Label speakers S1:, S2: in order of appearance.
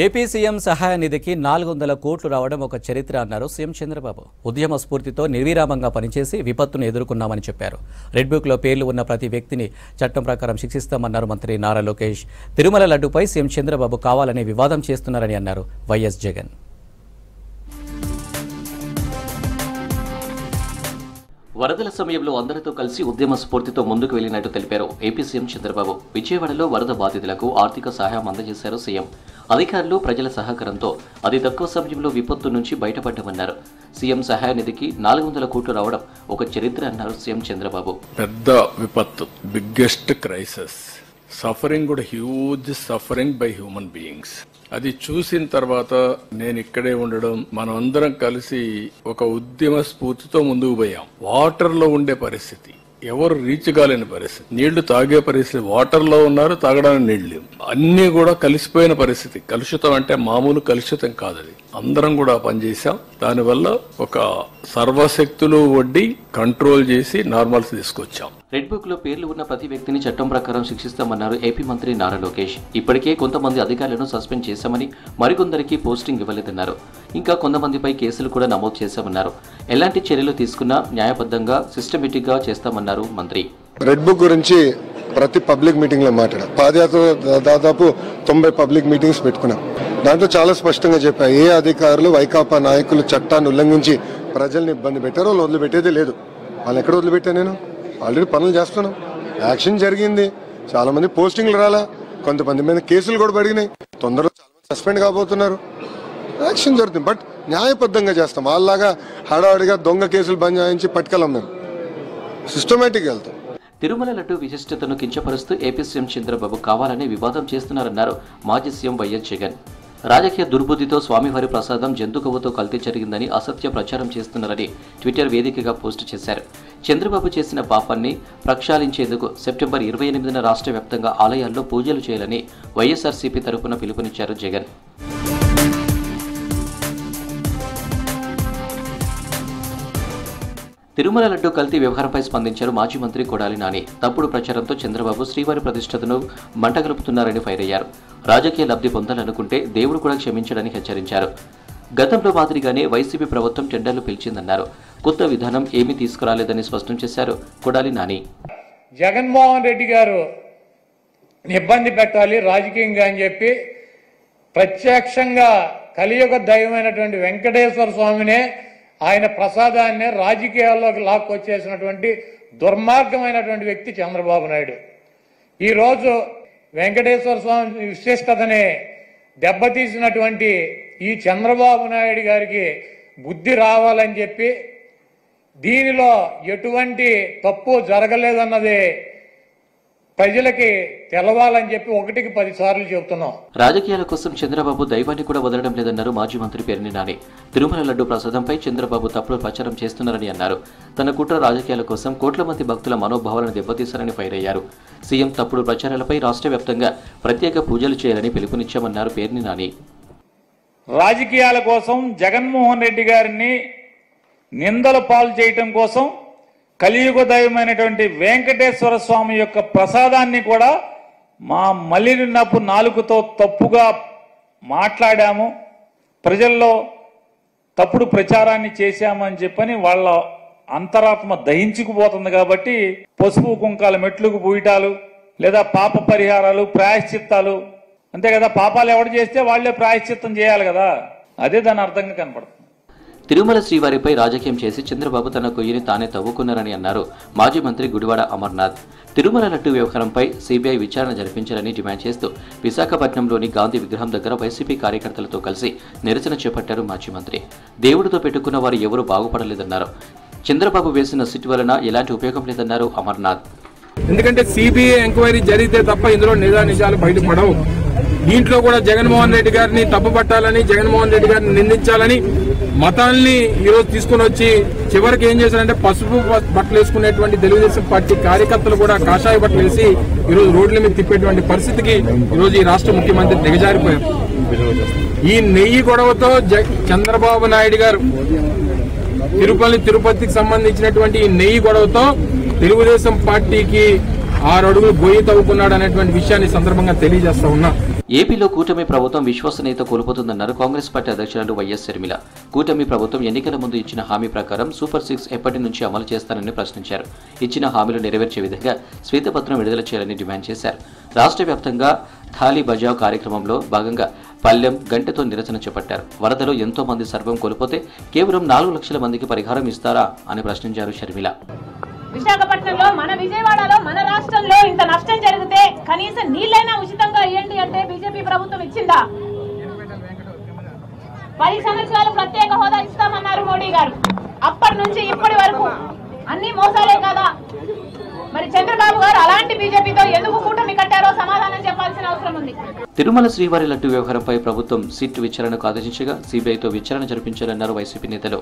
S1: AP CM సహాయ నిధికి 400 కోట్లు రావడం ఒక చరిత్ర అన్నారు సీఎం చంద్రబాబు. ఉద్యమ స్ఫూర్తితో నిర్విరామంగా పనిచేసి విపత్తును ఎదుర్కొన్నామని చెప్పారు. రెడ్ బుక్లో పేర్లు ఉన్న ప్రతి వ్యక్తిని చట్టం ప్రకారం శిక్షిస్తామన్నారు మంత్రి నారా లోకేష్. తిరుమల లడ్డుపై సీఎం చంద్రబాబు కావాలని వివాదం చేస్తున్నారని అన్నారు వైఎస్ జగన్. వరదల సమయంలో అందరితో కలిసి ఉద్యమ స్ఫూర్తితో ముందుకు వెళ్లినట్టు తెలిపారు ఏపీ సీఎం చంద్రబాబు. విజయవాడలో వరద బాధితులకు ఆర్థిక సహాయం అందజేశారు సీఎం. అధికారులు ప్రజల సహకారంతో అతి తక్కువ సమయంలో విపత్తు నుంచి బయటపడ్డామన్నారు. సీఎం సహాయ నిధికి 400 కోట్లు రావడం ఒక చరిత్ర అన్నారు సీఎం చంద్రబాబు.
S2: పెద్ద విపత్తు, బిగ్గెస్ట్ క్రైసిస్, సఫరింగ్ కూడా huge suffering by human beings. అది చూసిన తర్వాత నేను ఇక్కడే ఉండడం, మనం అందరం కలిసి ఒక ఉద్యమ స్ఫూర్తితో ముందుకు పోయాం. వాటర్ లో ఉండే పరిస్థితి, ఎవరు రీచ్ కాలేని పరిస్థితి, నీళ్లు తాగే పరిస్థితి, వాటర్ లో ఉన్నారు, తాగడానికి నీళ్లు అన్ని కూడా కలిసిపోయిన పరిస్థితి. కలుషితం అంటే మామూలు కలుషితం కాదు, అది అందరం కూడా పనిచేశాం. దానివల్ల ఒక సర్వశక్తులు వడ్డీ కంట్రోల్ చేసి నార్మల్స్ తీసుకొచ్చాం.
S1: రెడ్ బుక్ లో పేర్లు ఉన్న ప్రతి వ్యక్తిని చట్టం ప్రకారం శిక్షిస్తామన్నారు ఏపీ మంత్రి నారా లోకేష్. ఇప్పటికే కొంతమంది అధికారులను సస్పెండ్ చేశామని, మరికొందరికి పోస్టింగ్ ఇవ్వలేదన్నారు. ఇంకా కొంతమందిపై కేసులు కూడా నమోదు చేశామన్నారు. ఎలాంటి చర్యలు తీసుకున్నా న్యాయబద్ధంగా సిస్టమేటిక్ గా చేస్తామన్నారు మంత్రి.
S3: రెడ్ బుక్ గురించి ప్రతి పబ్లిక్ మీటింగ్ లో మాట్లాడాం. పాదయాత్ర దాదాపు 90 పబ్లిక్ మీటింగ్స్ పెట్టుకున్నాం. దాంట్లో చాలా స్పష్టంగా చెప్పా, ఏ అధికారులు వైకాపా నాయకులు చట్టాన్ని ఉల్లంఘించి ప్రజల్ని ఇబ్బంది పెట్టారో వాళ్ళు వదిలిపెట్టేదే లేదు. వాళ్ళు ఎక్కడ వదిలిపెట్టా? నేను ఆల్రెడీ పనులు చేస్తున్నాం. యాక్షన్ జరిగింది, చాలా మంది పోస్టింగ్లు రాలా, కొంతమంది మీద కేసులు కూడా పడినాయి, తొందరలో చాలా మంది సస్పెండ్ కాబోతున్నారు. యాక్షన్ జరుగుతుంది, బట్ న్యాయబద్ధంగా చేస్తాం. వాళ్ళలాగా హడావుడిగా దొంగ కేసులు బంద్ చేయించి పట్టుకెళ్ళాం. మేము సిస్టమేటిక్గా వెళ్తాం.
S1: తిరుమల లడ్డు విశిష్టతను కించపరుస్తూ ఏపీ సీఎం చంద్రబాబు కావాలని వివాదం చేస్తున్నారన్నారు మాజీ సీఎం వైఎస్ జగన్. రాజకీయ దుర్బుద్ధితో స్వామివారి ప్రసాదం జంతుకొవ్వుతో కల్తీ జరిగిందని అసత్య ప్రచారం చేస్తున్నారని ట్విట్టర్ వేదికగా పోస్టు చేశారు. చంద్రబాబు చేసిన పాపాన్ని ప్రక్షాళించేందుకు సెప్టెంబర్ 28న రాష్ట్ర వ్యాప్తంగా ఆలయాల్లో పూజలు చేయాలని వైఎస్ఆర్సీపీ తరపున పిలుపునిచ్చారు జగన్. తిరుమల లడ్డు కల్తీ వ్యవహారంపై స్పందించారు మాజీ మంత్రి కొడాలి నాని. తప్పుడు ప్రచారంతో చంద్రబాబు శ్రీవారి ప్రతిష్టతను మంటగలుపుతున్నారని ఫైర్ అయ్యారు. రాజకీయ లబ్ధి పొందాలనుకుంటే దేవుడు కూడా క్షమించడని హెచ్చరించారు. గతంలో మాదిరిగానే వైసీపీ ప్రభుత్వం టెండర్లు పిలిచిందన్నారు. కొత్త విధానం ఏమీ తీసుకురాలేదని స్పష్టం చేశారు కొడాలి నాని.
S4: జగన్మోహన్ రెడ్డి గారు ఇబ్బంది పెట్టాలి రాజకీయంగా అని చెప్పి ప్రత్యక్షంగా కలియుగ దైవమైనటువంటి వెంకటేశ్వర స్వామినే, ఆయన ప్రసాదాన్ని రాజకీయాల్లోకి లాక్కొచ్చేసినటువంటి దుర్మార్గమైనటువంటి వ్యక్తి చంద్రబాబు నాయుడు. ఈరోజు వెంకటేశ్వర స్వామి విశిష్టతని దెబ్బతీసినటువంటి ఈ చంద్రబాబు నాయుడు గారికి బుద్ధి రావాలని చెప్పి, దీనిలో ఎటువంటి తప్పు జరగలేదన్నది ప్రజలకి తెలవాలని చెప్పి 1కి 10 సార్లు చెబుతున్నాం.
S1: రాజకీయాల కోసం చంద్రబాబు దైవాన్ని కూడా వదలడం లేదన్నారు మాజీ మంత్రి పేర్ని నాని. తిరుమల లడ్డు ప్రసాదంపై చంద్రబాబు తప్పుడు ప్రచారం చేస్తున్నారని అన్నారు. తన కుట్ర రాజకీయాల కోసం కోట్ల మంది భక్తుల మనోభావాలను దెబ్బతీశారని ఫైర్ అయ్యారు. సీఎం తప్పుడు ప్రచారాలపై రాష్ట్ర వ్యాప్తంగా ప్రత్యేక పూజలు చేయాలని పిలుపునిచ్చామన్నారు పేర్ని నాని.
S4: రాజకీయాల కోసం జగన్మోహన్ రెడ్డి గారిని నిందల పాలు చేయటం కోసం కలియుగ దైవమైనటువంటి వెంకటేశ్వర స్వామి యొక్క ప్రసాదాన్ని కూడా మా మలినపు నాలుకతో తప్పుగా మాట్లాడాము, ప్రజల్లో తప్పుడు ప్రచారాన్ని చేశామని చెప్పని వాళ్ళ అంతరాత్మ దహించుకుపోతుంది. కాబట్టి పసుపు కుంకాల మెట్లుకు పూయటాలు, లేదా పాప పరిహారాలు, ప్రాయశ్చిత్తాలు, అంతే కదా. పాపాలు ఎవడు చేస్తే వాళ్లే ప్రాయశ్చిత్తం చేయాలి కదా, అదే దాని అర్థంగా కనపడుతుంది.
S1: తిరుమల శ్రీవారిపై రాజకీయం చేసి చంద్రబాబు తన కొయ్యని తానే తవ్వుకున్నారని అన్నారు మాజీ మంత్రి గుడివాడ అమర్నాథ్. తిరుమల లడ్డు వ్యవహారంపై సీబీఐ విచారణ జరిపించాలని డిమాండ్ చేస్తూ విశాఖపట్నంలోని గాంధీ విగ్రహం దగ్గర వైసీపీ కార్యకర్తలతో కలిసి నిరసన చేపట్టారు మాజీ మంత్రి. దేవుడితో పెట్టుకున్న వారు ఎవరూ బాగుపడలేదన్నారు. చంద్రబాబు వేసిన సిట్ వలన ఎలాంటి ఉపయోగం లేదన్నారు అమర్నాథ్.
S5: ఎందుకంటే సిబిఐ ఎంక్వైరీ జరిగితే తప్ప ఇందులో నిజానిజాలు బయటపడవు. దీంట్లో కూడా జగన్మోహన్ రెడ్డి గారిని తప్పుపట్టాలని, జగన్మోహన్ రెడ్డి గారిని నిందించాలని మతాల్ని ఈరోజు తీసుకుని వచ్చి చివరికి ఏం చేశారంటే పసుపు బట్టలు వేసుకునేటువంటి తెలుగుదేశం పార్టీ కార్యకర్తలు కూడా కాషాయ బట్టలు వేసి ఈరోజు రోడ్ల మీద తిప్పేటువంటి పరిస్థితికి ఈరోజు ఈ రాష్ట్ర ముఖ్యమంత్రి దిగజారిపోయారు. ఈ నెయ్యి గొడవతో చంద్రబాబు నాయుడు గారు తిరుపతికి సంబంధించినటువంటి ఈ నెయ్యి గొడవతో తెలుగుదేశం పార్టీకి 6 అడుగులు గొయ్యి తవ్వుకున్నాడు అనేటువంటి విషయాన్ని సందర్భంగా తెలియజేస్తా ఉన్నా.
S1: ఏపీలో కూటమి ప్రభుత్వం విశ్వసనీయత కోల్పోతుందన్నారు కాంగ్రెస్ పార్టీ అధ్యక్షురాలు వైఎస్ షర్మిల. కూటమి ప్రభుత్వం ఎన్నికల ముందు ఇచ్చిన హామీ ప్రకారం సూపర్ 6 ఎప్పటి నుంచి అమలు చేస్తారని ప్రశ్నించారు. ఇచ్చిన హామీలు నెరవేర్చే విధంగా శ్వేతపత్రం విడుదల చేయాలని డిమాండ్ చేశారు. రాష్ట్ర వ్యాప్తంగా థాలీ బజావ్ కార్యక్రమంలో భాగంగా పల్లెం గంటతో నిరసన చేపట్టారు. వరదలో ఎంతో మంది సర్వం కోల్పోతే కేవలం 4 లక్షల మందికి పరిహారం ఇస్తారా అని ప్రశ్నించారు షర్మిల.
S6: విశాఖపట్నంలో, మన విజయవాడలో, మన రాష్ట్రంలో ఇంత నష్టం జరిగితే కనీసం నీళ్ళైనా ఉచితంగా ఇవ్వండి అంటే బీజేపీ ప్రభుత్వం ఇచ్చిందా? 10 సంవత్సరాలు ప్రత్యేక హోదా ఇస్తామన్నారు మోడీ గారు. అప్పటి నుంచి ఇప్పటి వరకు అన్ని మోసాలే కదా. మరి చంద్రబాబు గారు అలాంటి బీజేపీతో ఎందుకు కూటమి కట్టారో సమాధానం చెప్పాల్సిన అవసరం ఉంది.
S1: తిరుమల శ్రీవారి లడ్డు వ్యవహారంపై ప్రభుత్వం సిట్ విచారణకు ఆదేశించగా సిబిఐతో విచారణ జరిపించాలన్నారు వైసీపీ నేతలు.